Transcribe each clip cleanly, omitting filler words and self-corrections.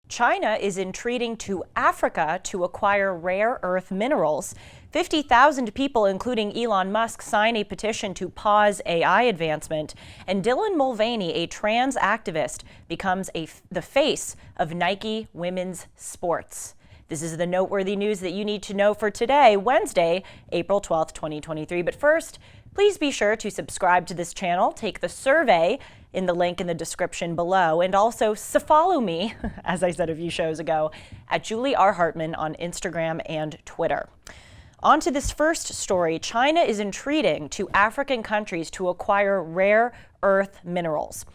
China is entreating to Africa to acquire rare earth minerals. 50,000 people, including Elon Musk, sign a petition to pause AI advancement. And Dylan Mulvaney, a trans activist, becomes the face of Nike women's sports. This is the noteworthy news that you need to know for today, Wednesday, April 12th, 2023. But first, please be sure to subscribe to this channel, take the survey in the link in the description below, and also follow me, as I said a few shows ago, at Julie R. Hartman on Instagram and Twitter. On to this first story. China is entreating to African countries to acquire rare earth minerals.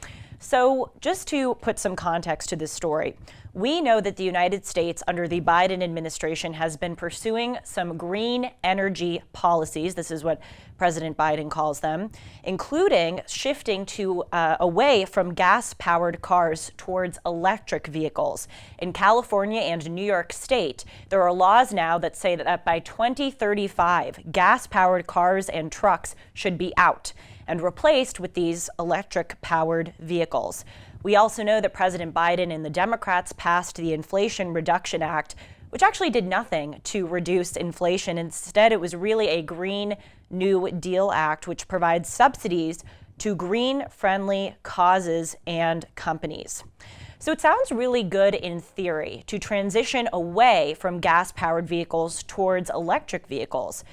So just to put some context to this story, we know that the United States under the Biden administration has been pursuing some green energy policies. This is what President Biden calls them, including shifting to away from gas-powered cars towards electric vehicles. In California and New York State, there are laws now that say that by 2035, gas-powered cars and trucks should be out and replaced with these electric-powered vehicles. We also know that President Biden and the Democrats passed the Inflation Reduction Act, which actually did nothing to reduce inflation. Instead, it was really a Green New Deal Act, which provides subsidies to green-friendly causes and companies. So it sounds really good in theory to transition away from gas-powered vehicles towards electric vehicles.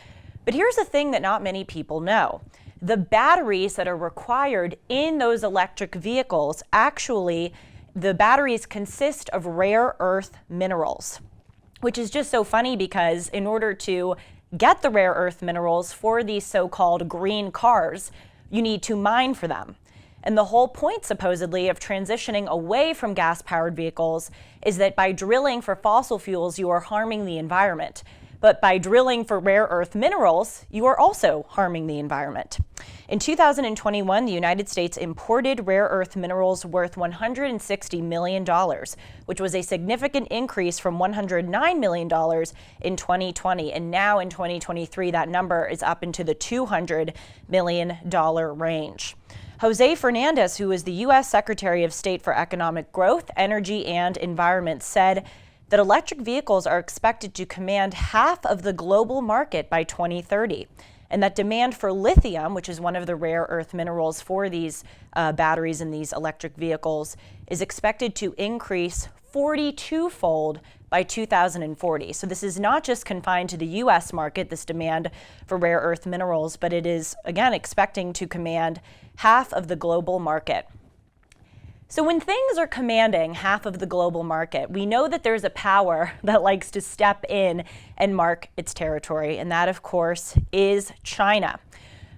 But here's the thing that not many people know. The batteries that are required in those electric vehicles, actually, the batteries consist of rare earth minerals, which is just so funny because in order to get the rare earth minerals for these so-called green cars, you need to mine for them. And the whole point, supposedly, of transitioning away from gas-powered vehicles is that by drilling for fossil fuels, you are harming the environment. But by drilling for rare earth minerals, you are also harming the environment. In 2021, the United States imported rare earth minerals worth $160 million, which was a significant increase from $109 million in 2020. And now in 2023, that number is up into the $200 million range. Jose Fernandez, who is the U.S. Secretary of State for Economic Growth, Energy, and Environment, said that electric vehicles are expected to command half of the global market by 2030, and that demand for lithium, which is one of the rare earth minerals for these batteries in these electric vehicles, is expected to increase 42-fold by 2040. So this is not just confined to the U.S. market, this demand for rare earth minerals, but it is, again, expecting to command half of the global market. So when things are commanding half of the global market, we know that there's a power that likes to step in and mark its territory, and that, of course, is China.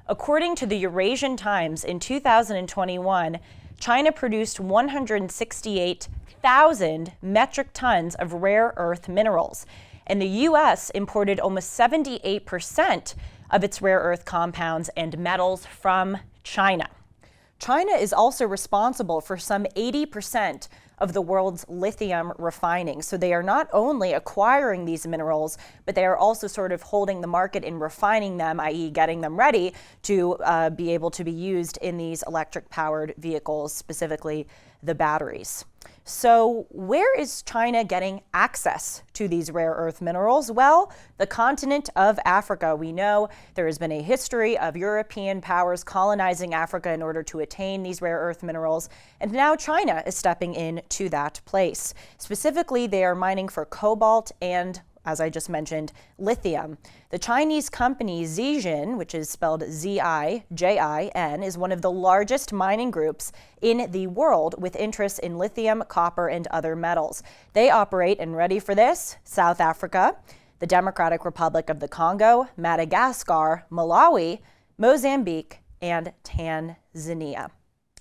According to the Eurasian Times, in 2021, China produced 168,000 metric tons of rare earth minerals, and the U.S. imported almost 78% of its rare earth compounds and metals from China. China is also responsible for some 80% of the world's lithium refining. So they are not only acquiring these minerals, but they are also sort of holding the market in refining them, i.e. getting them ready to be able to be used in these electric-powered vehicles, specifically the batteries. So where is China getting access to these rare earth minerals? Well, the continent of Africa. We know there has been a history of European powers colonizing Africa in order to attain these rare earth minerals, and now China is stepping into that place. Specifically, they are mining for cobalt and, as I just mentioned, lithium. The Chinese company Zijin, which is spelled Z-I-J-I-N, is one of the largest mining groups in the world with interests in lithium, copper, and other metals. They operate, and ready for this, South Africa, the Democratic Republic of the Congo, Madagascar, Malawi, Mozambique, and Tanzania.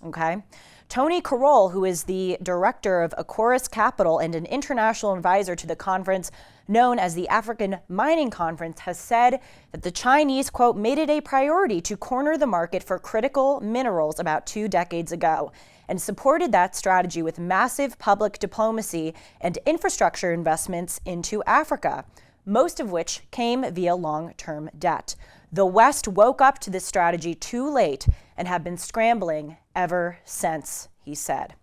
Okay? Tony Carroll, who is the director of Acorus Capital and an international advisor to the conference known as the African Mining Conference, has said that the Chinese, quote, made it a priority to corner the market for critical minerals about 2 decades ago and supported that strategy with massive public diplomacy and infrastructure investments into Africa, most of which came via long-term debt. The West woke up to this strategy too late and have been scrambling ever since, he said.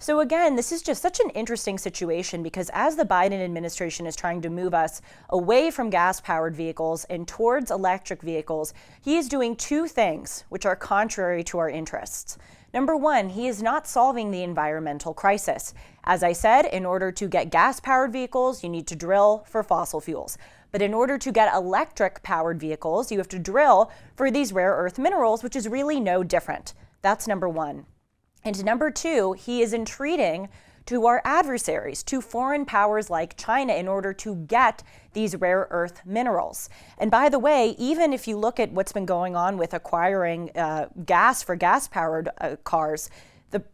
So again, this is just such an interesting situation because as the Biden administration is trying to move us away from gas-powered vehicles and towards electric vehicles, he is doing two things which are contrary to our interests. Number one, he is not solving the environmental crisis. As I said, in order to get gas-powered vehicles, you need to drill for fossil fuels. But in order to get electric-powered vehicles, you have to drill for these rare earth minerals, which is really no different. That's number one. And number two, he is entreating to our adversaries, to foreign powers like China, in order to get these rare earth minerals. And by the way, even if you look at what's been going on with acquiring gas for gas-powered cars,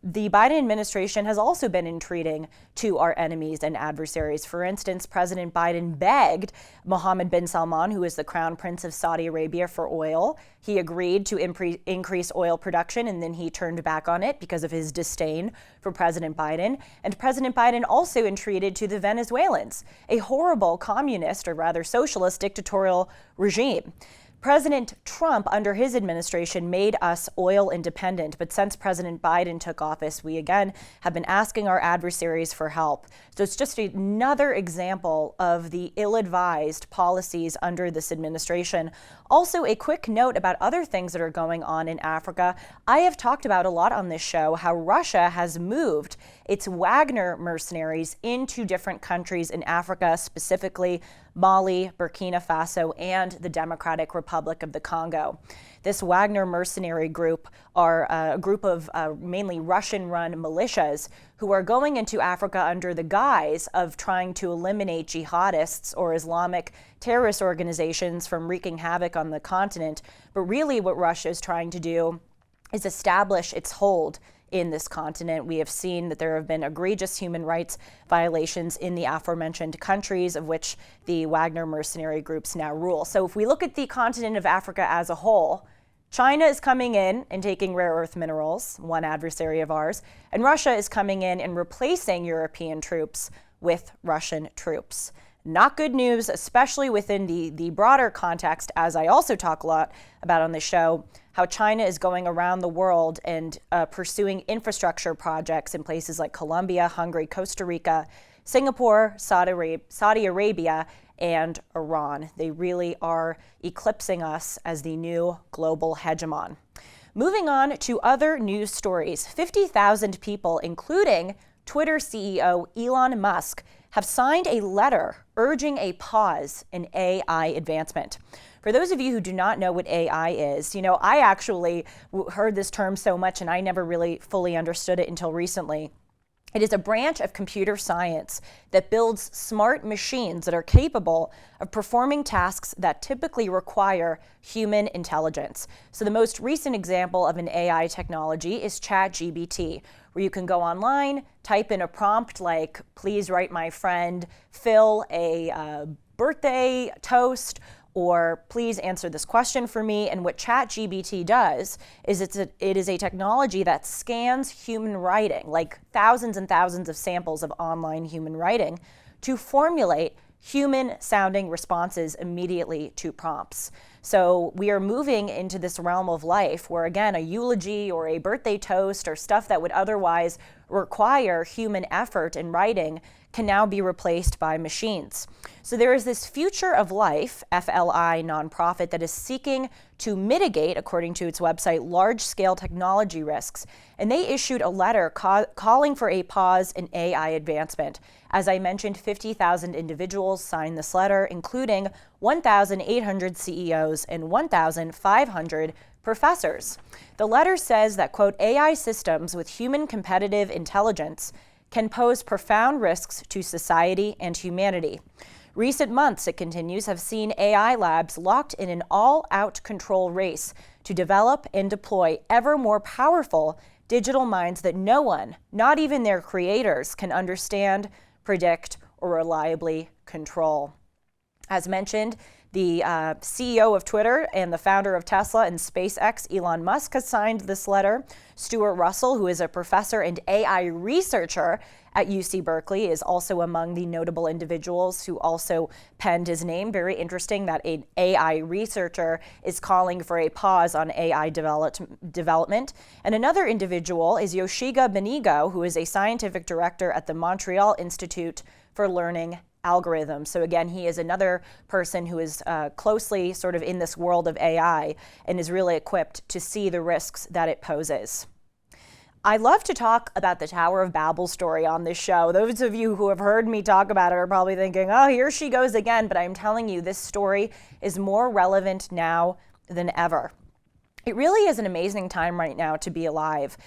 the Biden administration has also been entreating to our enemies and adversaries. For instance, President Biden begged Mohammed bin Salman, who is the crown prince of Saudi Arabia, for oil. He agreed to increase oil production, and then he turned back on it because of his disdain for President Biden. And President Biden also entreated to the Venezuelans, a horrible communist, or rather socialist, dictatorial regime. President Trump, under his administration, made us oil independent, but since President Biden took office, we again have been asking our adversaries for help. So it's just another example of the ill-advised policies under this administration. Also, a quick note about other things that are going on in Africa. I have talked about a lot on this show how Russia has moved its Wagner mercenaries into different countries in Africa, specifically Mali, Burkina Faso, and the Democratic Republic of the Congo. This Wagner mercenary group are a group of mainly Russian-run militias who are going into Africa under the guise of trying to eliminate jihadists or Islamic terrorist organizations from wreaking havoc on the continent. But really what Russia is trying to do is establish its hold in this continent. We have seen that there have been egregious human rights violations in the aforementioned countries of which the Wagner mercenary groups now rule. So if we look at the continent of Africa as a whole, China is coming in and taking rare earth minerals, one adversary of ours, and Russia is coming in and replacing European troops with Russian troops. Not good news, especially within the broader context, as I also talk a lot about on the show, how China is going around the world and pursuing infrastructure projects in places like Colombia, Hungary, Costa Rica, Singapore, Saudi Arabia, and Iran. They really are eclipsing us as the new global hegemon. Moving on to other news stories, 50,000 people, including Twitter CEO Elon Musk, have signed a letter urging a pause in AI advancement. For those of you who do not know what AI is, I actually heard this term so much and I never really fully understood it until recently. It is a branch of computer science that builds smart machines that are capable of performing tasks that typically require human intelligence. So the most recent example of an AI technology is ChatGPT, where you can go online, type in a prompt like, please write my friend Phil a birthday toast, or please answer this question for me. And what ChatGPT does is it is a technology that scans human writing, like thousands and thousands of samples of online human writing, to formulate human-sounding responses immediately to prompts. So we are moving into this realm of life where, again, a eulogy or a birthday toast or stuff that would otherwise require human effort in writing can now be replaced by machines. So there is this Future of Life, FLI nonprofit, that is seeking to mitigate, according to its website, large-scale technology risks. And they issued a letter calling for a pause in AI advancement. As I mentioned, 50,000 individuals signed this letter, including 1,800 CEOs and 1,500 professors. The letter says that, quote, AI systems with human competitive intelligence can pose profound risks to society and humanity. Recent months, it continues, have seen AI labs locked in an all-out control race to develop and deploy ever more powerful digital minds that no one, not even their creators, can understand, predict, or reliably control. As mentioned, The CEO of Twitter and the founder of Tesla and SpaceX, Elon Musk, has signed this letter. Stuart Russell, who is a professor and AI researcher at UC Berkeley, is also among the notable individuals who also penned his name. Very interesting that an AI researcher is calling for a pause on AI development. And another individual is Yoshiga Benigo, who is a scientific director at the Montreal Institute for Learning Algorithms. So again, he is another person who is closely sort of in this world of AI and is really equipped to see the risks that it poses. I love to talk about the Tower of Babel story on this show. Those of you who have heard me talk about it are probably thinking, oh, here she goes again. But I'm telling you, this story is more relevant now than ever. It really is an amazing time right now to be alive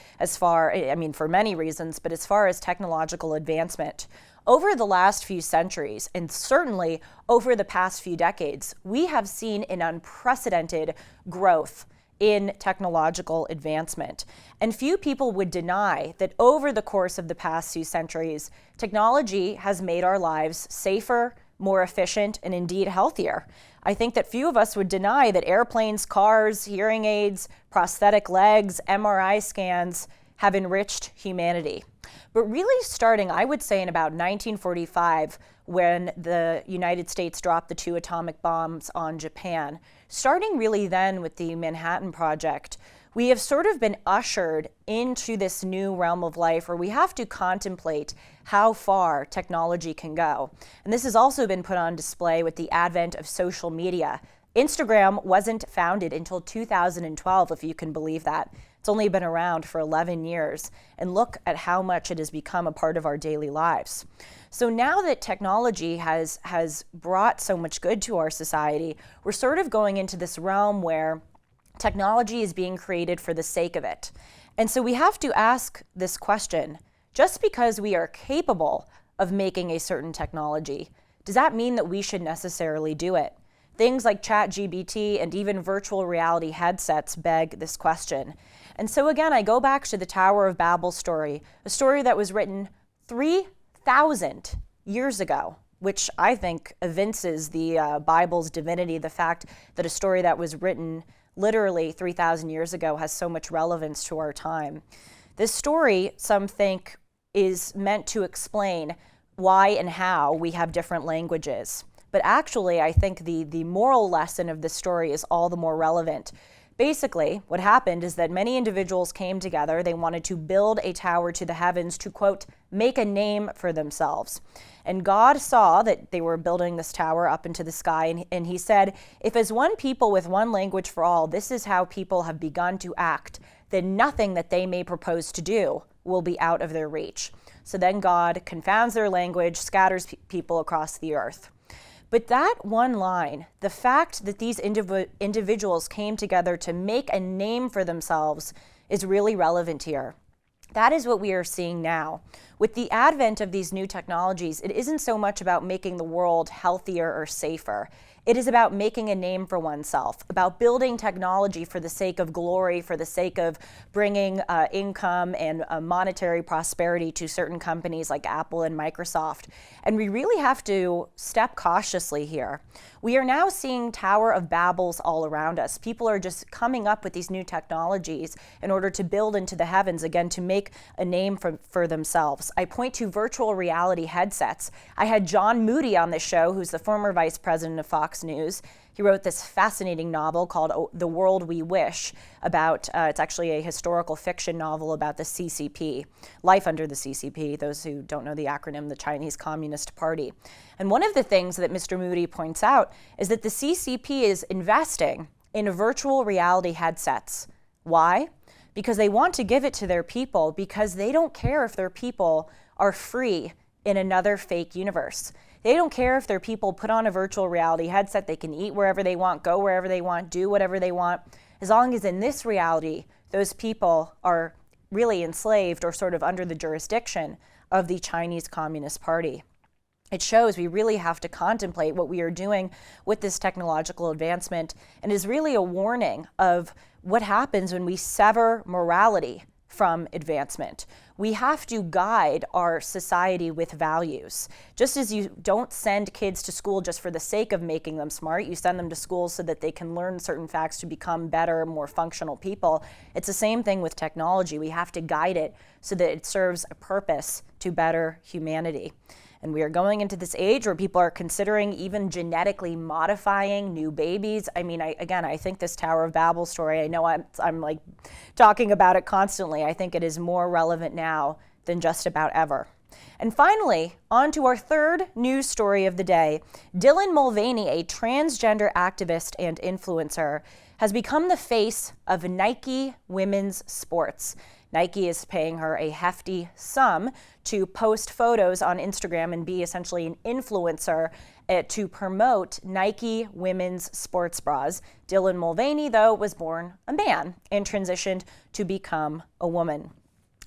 for many reasons, but as far as technological advancement. Over the last few centuries, and certainly over the past few decades, we have seen an unprecedented growth in technological advancement. And few people would deny that over the course of the past few centuries, technology has made our lives safer, more efficient, and indeed healthier. I think that few of us would deny that airplanes, cars, hearing aids, prosthetic legs, MRI scans have enriched humanity. But really starting, I would say, in about 1945, when the United States dropped the 2 atomic bombs on Japan, starting really then with the Manhattan Project, we have sort of been ushered into this new realm of life where we have to contemplate how far technology can go. And this has also been put on display with the advent of social media. Instagram wasn't founded until 2012, if you can believe that. It's only been around for 11 years, and look at how much it has become a part of our daily lives. So now that technology has brought so much good to our society, we're sort of going into this realm where technology is being created for the sake of it. And so we have to ask this question: just because we are capable of making a certain technology, does that mean that we should necessarily do it? Things like ChatGPT and even virtual reality headsets beg this question. And so again, I go back to the Tower of Babel story, a story that was written 3,000 years ago, which I think evinces the Bible's divinity, the fact that a story that was written literally 3,000 years ago has so much relevance to our time. This story, some think, is meant to explain why and how we have different languages. But actually, I think the moral lesson of this story is all the more relevant. Basically, what happened is that many individuals came together. They wanted to build a tower to the heavens to, quote, make a name for themselves. And God saw that they were building this tower up into the sky, and he said, if as one people with one language for all, this is how people have begun to act, then nothing that they may propose to do will be out of their reach. So then God confounds their language, scatters people across the earth. But that one line, the fact that these individuals came together to make a name for themselves, is really relevant here. That is what we are seeing now. With the advent of these new technologies, it isn't so much about making the world healthier or safer. It is about making a name for oneself, about building technology for the sake of glory, for the sake of bringing income and monetary prosperity to certain companies like Apple and Microsoft. And we really have to step cautiously here. We are now seeing Tower of Babels all around us. People are just coming up with these new technologies in order to build into the heavens, again, to make a name for themselves. I point to virtual reality headsets. I had John Moody on this show, who's the former vice president of Fox News. He wrote this fascinating novel called The World We Wish about, it's actually a historical fiction novel about the CCP, life under the CCP, those who don't know the acronym, the Chinese Communist Party. And one of the things that Mr. Moody points out is that the CCP is investing in virtual reality headsets. Why? Because they want to give it to their people, because they don't care if their people are free in another fake universe. They don't care if their people put on a virtual reality headset, they can eat wherever they want, go wherever they want, do whatever they want, as long as in this reality, those people are really enslaved or sort of under the jurisdiction of the Chinese Communist Party. It shows we really have to contemplate what we are doing with this technological advancement, and is really a warning of what happens when we sever morality from advancement. we have to guide our society with values. Just as you don't send kids to school just for the sake of making them smart, you send them to school so that they can learn certain facts to become better, more functional people. It's the same thing with technology. We have to guide it so that it serves a purpose to better humanity. And we are going into this age where people are considering even genetically modifying new babies. I mean, I think this Tower of Babel story, I know I'm like talking about it constantly. I think it is more relevant now than just about ever. And finally, on to our third news story of the day. Dylan Mulvaney, a transgender activist and influencer, has become the face of Nike women's sports. Nike is paying her a hefty sum to post photos on Instagram and be essentially an influencer to promote Nike women's sports bras. Dylan Mulvaney, though, was born a man and transitioned to become a woman.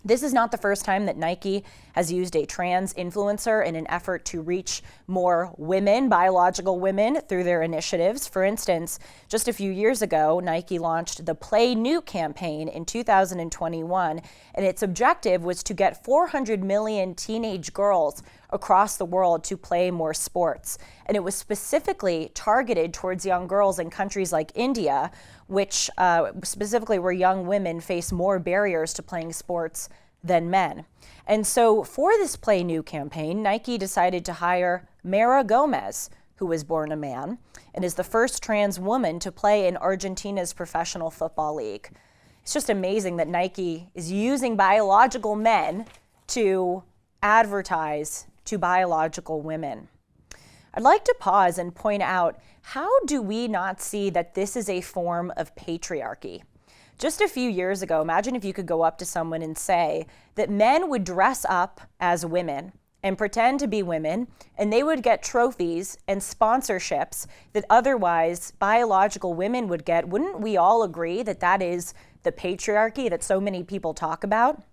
This is not the first time that Nike has used a trans influencer in an effort to reach more women, biological women, through their initiatives. For instance, just a few years ago, Nike launched the Play New campaign in 2021, and its objective was to get 400 million teenage girls across the world to play more sports. And it was specifically targeted towards young girls in countries like India, which specifically where young women face more barriers to playing sports than men. And so for this Play New campaign, Nike decided to hire Mara Gomez, who was born a man, and is the first trans woman to play in Argentina's professional football league. It's just amazing that Nike is using biological men to advertise to biological women. I'd like to pause and point out, how do we not see that this is a form of patriarchy? Just a few years ago, imagine if you could go up to someone and say that men would dress up as women and pretend to be women, and they would get trophies and sponsorships that otherwise biological women would get. Wouldn't we all agree that that is the patriarchy that so many people talk about?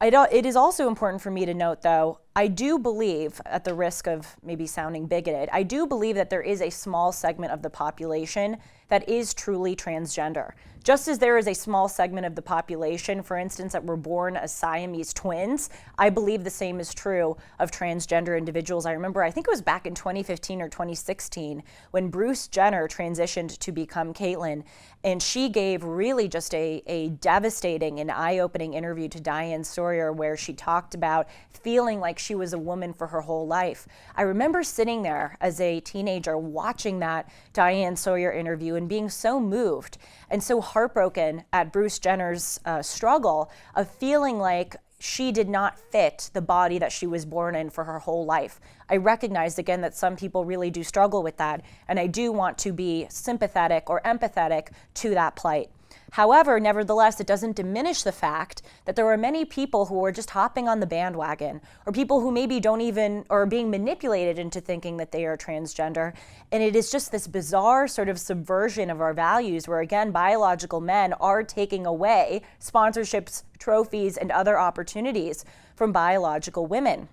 It is also important for me to note, though, I do believe, at the risk of maybe sounding bigoted, I do believe that there is a small segment of the population that is truly transgender. Just as there is a small segment of the population, for instance, that were born as Siamese twins, I believe the same is true of transgender individuals. I remember, I think it was back in 2015 or 2016, when Bruce Jenner transitioned to become Caitlyn, and she gave really just a devastating and eye-opening interview to Diane Sawyer where she talked about feeling like she was a woman for her whole life. I remember sitting there as a teenager watching that Diane Sawyer interview and being so moved and so heartbroken at Bruce Jenner's struggle of feeling like she did not fit the body that she was born in for her whole life. I recognized again that some people really do struggle with that, and I do want to be sympathetic or empathetic to that plight. However, nevertheless, it doesn't diminish the fact that there are many people who are just hopping on the bandwagon, or people who maybe don't even, or are being manipulated into thinking that they are transgender. And it is just this bizarre sort of subversion of our values where, again, biological men are taking away sponsorships, trophies, and other opportunities from biological women.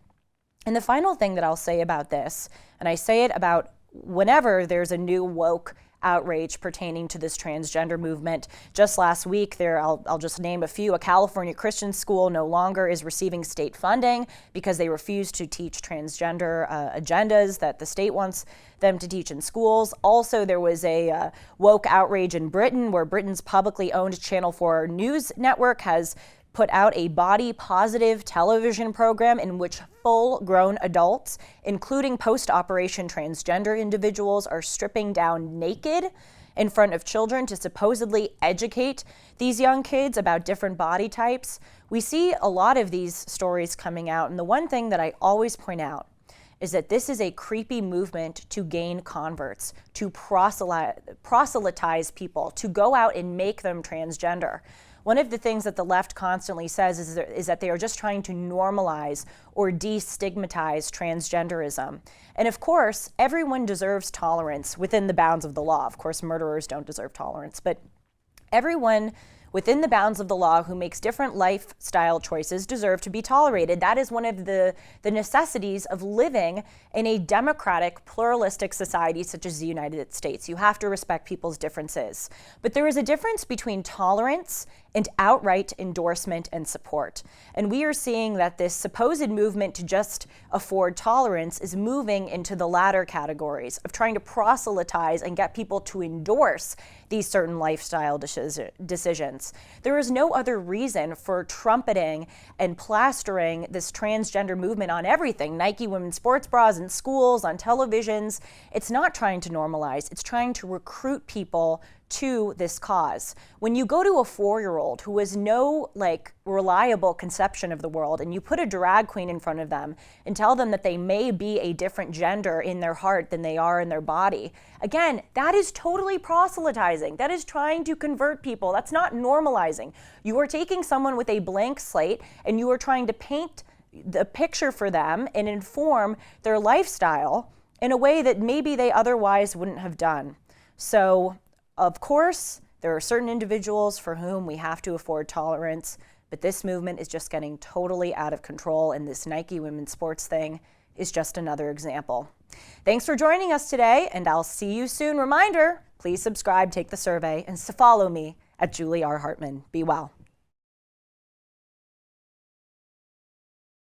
And the final thing that I'll say about this, and I say it about whenever there's a new woke outrage pertaining to this transgender movement. Just last week, I'll just name a few. A California Christian school no longer is receiving state funding because they refuse to teach transgender agendas that the state wants them to teach in schools. Also, there was a woke outrage in Britain where Britain's publicly owned Channel 4 news network has put out a body-positive television program in which full-grown adults, including post-operation transgender individuals, are stripping down naked in front of children to supposedly educate these young kids about different body types. We see a lot of these stories coming out, and the one thing that I always point out is that this is a creepy movement to gain converts, to proselytize people, to go out and make them transgender. One of the things that the left constantly says is that they are just trying to normalize or destigmatize transgenderism. And of course, everyone deserves tolerance within the bounds of the law. Of course, murderers don't deserve tolerance, but everyone within the bounds of the law who makes different lifestyle choices deserve to be tolerated. That is one of the necessities of living in a democratic, pluralistic society such as the United States. You have to respect people's differences. But there is a difference between tolerance and outright endorsement and support. And we are seeing that this supposed movement to just afford tolerance is moving into the latter categories of trying to proselytize and get people to endorse these certain lifestyle decisions. There is no other reason for trumpeting and plastering this transgender movement on everything, Nike women's sports bras in schools, on televisions. It's not trying to normalize, it's trying to recruit people to this cause. When you go to a 4-year-old who has no reliable conception of the world, and you put a drag queen in front of them and tell them that they may be a different gender in their heart than they are in their body, again, that is totally proselytizing. That is trying to convert people. That's not normalizing. You are taking someone with a blank slate and you are trying to paint the picture for them and inform their lifestyle in a way that maybe they otherwise wouldn't have done. So, of course, there are certain individuals for whom we have to afford tolerance, but this movement is just getting totally out of control, and this Nike women's sports thing is just another example. Thanks for joining us today, and I'll see you soon. Reminder, please subscribe, take the survey, and follow me at Julie R. Hartman. Be well.